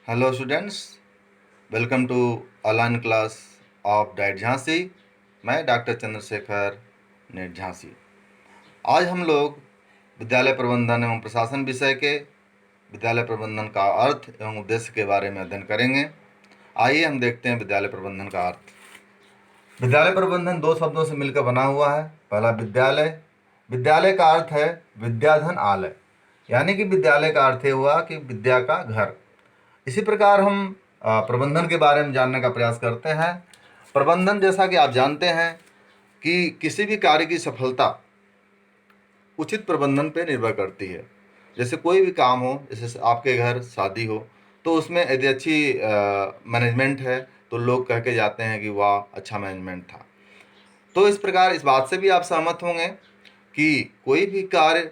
Hello students, welcome to online class of DIET Jhansi. मैं doctor Chandrashekhar net Jhansi. आज हम लोग विद्यालय प्रबंधन एवं प्रशासन विषय के विद्यालय प्रबंधन का अर्थ एवं उद्देश्य के बारे में अध्ययन करेंगे। आइए हम देखते हैं विद्यालय प्रबंधन का अर्थ। विद्यालय प्रबंधन दो शब्दों से मिलकर बना हुआ है। पहला विद्यालय। विद्यालय का अर्थ है विद्याधन आलय, यानी कि विद्यालय का अर्थ हुआ कि विद्या का घर। इसी प्रकार हम प्रबंधन के बारे में जानने का प्रयास करते हैं। प्रबंधन, जैसा कि आप जानते हैं कि किसी भी कार्य की सफलता उचित प्रबंधन पर निर्भर करती है। जैसे कोई भी काम हो, जैसे आपके घर शादी हो, तो उसमें यदि अच्छी मैनेजमेंट है तो लोग कह के जाते हैं कि वाह, अच्छा मैनेजमेंट था। तो इस प्रकार इस बात से भी आप सहमत होंगे कि कोई भी कार्य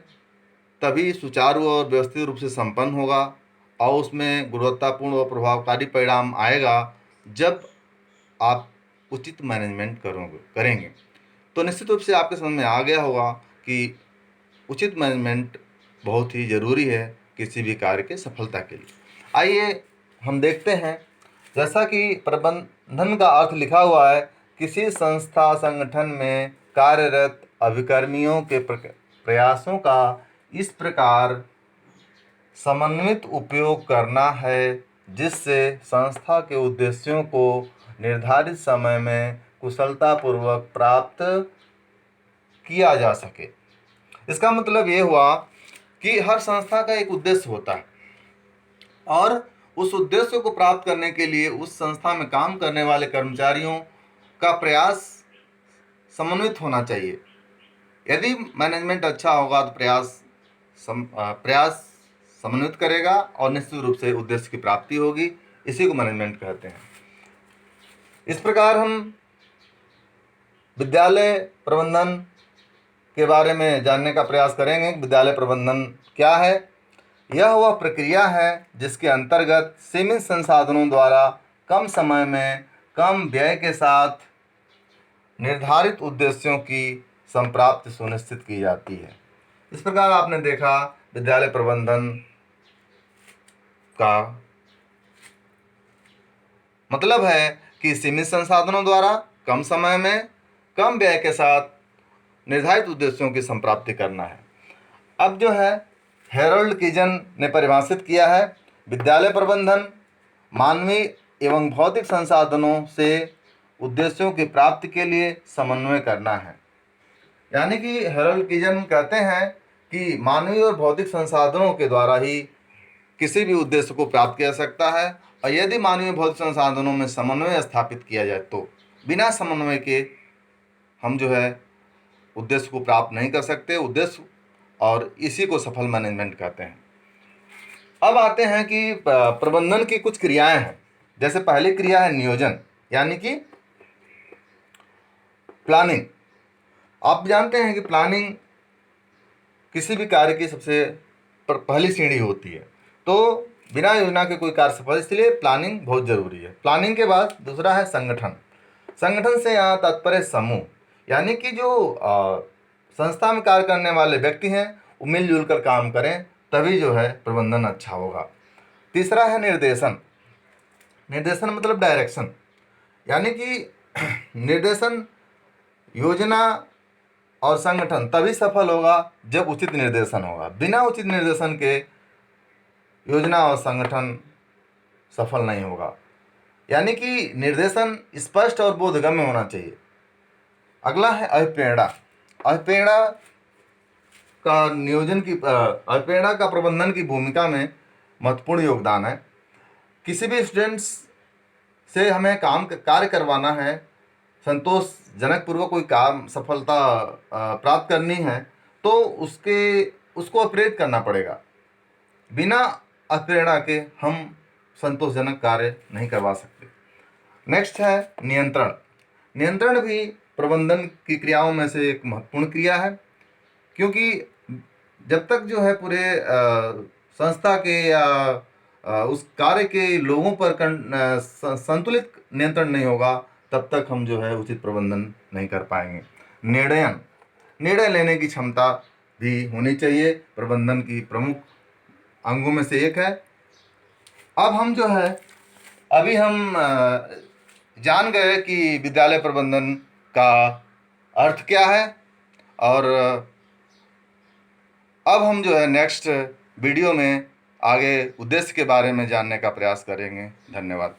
तभी सुचारू और व्यवस्थित रूप से संपन्न होगा और उसमें गुणवत्तापूर्ण और प्रभावकारी परिणाम आएगा जब आप उचित मैनेजमेंट करेंगे। तो निश्चित रूप से आपके समझ में आ गया होगा कि उचित मैनेजमेंट बहुत ही ज़रूरी है किसी भी कार्य के सफलता के लिए। आइए हम देखते हैं। जैसा कि प्रबंधन का अर्थ लिखा हुआ है, किसी संस्था संगठन में कार्यरत अभिकर्मियों के प्रयासों का इस प्रकार समन्वित उपयोग करना है जिससे संस्था के उद्देश्यों को निर्धारित समय में कुशलतापूर्वक प्राप्त किया जा सके। इसका मतलब ये हुआ कि हर संस्था का एक उद्देश्य होता है और उस उद्देश्य को प्राप्त करने के लिए उस संस्था में काम करने वाले कर्मचारियों का प्रयास समन्वित होना चाहिए। यदि मैनेजमेंट अच्छा होगा तो प्रयास समन्वित करेगा और निश्चित रूप से उद्देश्य की प्राप्ति होगी। इसी को मैनेजमेंट कहते हैं। इस प्रकार हम विद्यालय प्रबंधन के बारे में जानने का प्रयास करेंगे। विद्यालय प्रबंधन क्या है? यह वह प्रक्रिया है जिसके अंतर्गत सीमित संसाधनों द्वारा कम समय में कम व्यय के साथ निर्धारित उद्देश्यों की संप्राप्ति सुनिश्चित की जाती है। इस प्रकार आपने देखा विद्यालय प्रबंधन का मतलब है कि सीमित संसाधनों द्वारा कम समय में कम व्यय के साथ निर्धारित उद्देश्यों की संप्राप्ति करना है। अब जो है हेरोल्ड किजन ने परिभाषित किया है, विद्यालय प्रबंधन मानवीय एवं भौतिक संसाधनों से उद्देश्यों की प्राप्ति के लिए समन्वय करना है। यानी कि हेरोल्ड किजन कहते हैं कि मानवीय और भौतिक संसाधनों के द्वारा ही किसी भी उद्देश्य को प्राप्त किया जा सकता है और यदि मानवीय भौतिक संसाधनों में समन्वय स्थापित किया जाए तो बिना समन्वय के हम जो है उद्देश्य को प्राप्त नहीं कर सकते उद्देश्य, और इसी को सफल मैनेजमेंट कहते हैं। अब आते हैं कि प्रबंधन की कुछ क्रियाएं हैं। जैसे पहली क्रिया है नियोजन, यानी कि प्लानिंग। आप जानते हैं कि प्लानिंग किसी भी कार्य की सबसे पहली सीढ़ी होती है। तो बिना योजना के कोई कार्य सफल, इसलिए प्लानिंग बहुत जरूरी है। प्लानिंग के बाद दूसरा है संगठन। संगठन से यहाँ तात्पर्य समूह, यानी कि जो संस्था में कार्य करने वाले व्यक्ति हैं वो मिलजुल कर काम करें, तभी जो है प्रबंधन अच्छा होगा। तीसरा है निर्देशन। निर्देशन मतलब डायरेक्शन, यानी कि निर्देशन, योजना और संगठन तभी सफल होगा जब उचित निर्देशन होगा। बिना उचित निर्देशन के योजना और संगठन सफल नहीं होगा। यानी कि निर्देशन स्पष्ट और बोधगम्य होना चाहिए। अगला है अभिप्रेरणा। अभिप्रेरणा का अभिप्रेरणा का प्रबंधन की भूमिका में महत्वपूर्ण योगदान है। किसी भी स्टूडेंट्स से हमें कार्य करवाना है, संतोषजनक पूर्वक कोई काम सफलता प्राप्त करनी है, तो उसको प्रेरित करना पड़ेगा। बिना अप्रेरणा के हम संतोषजनक कार्य नहीं करवा सकते। नेक्स्ट है नियंत्रण। नियंत्रण भी प्रबंधन की क्रियाओं में से एक महत्वपूर्ण क्रिया है, क्योंकि जब तक जो है पूरे संस्था के या उस कार्य के लोगों पर संतुलित नियंत्रण नहीं होगा, तब तक हम जो है उचित प्रबंधन नहीं कर पाएंगे। निर्णय लेने की क्षमता भी होनी चाहिए, प्रबंधन की प्रमुख अंगों में से एक है। अब हम जो है अभी हम जान गए कि विद्यालय प्रबंधन का अर्थ क्या है, और अब हम जो है नेक्स्ट वीडियो में आगे उद्देश्य के बारे में जानने का प्रयास करेंगे। धन्यवाद।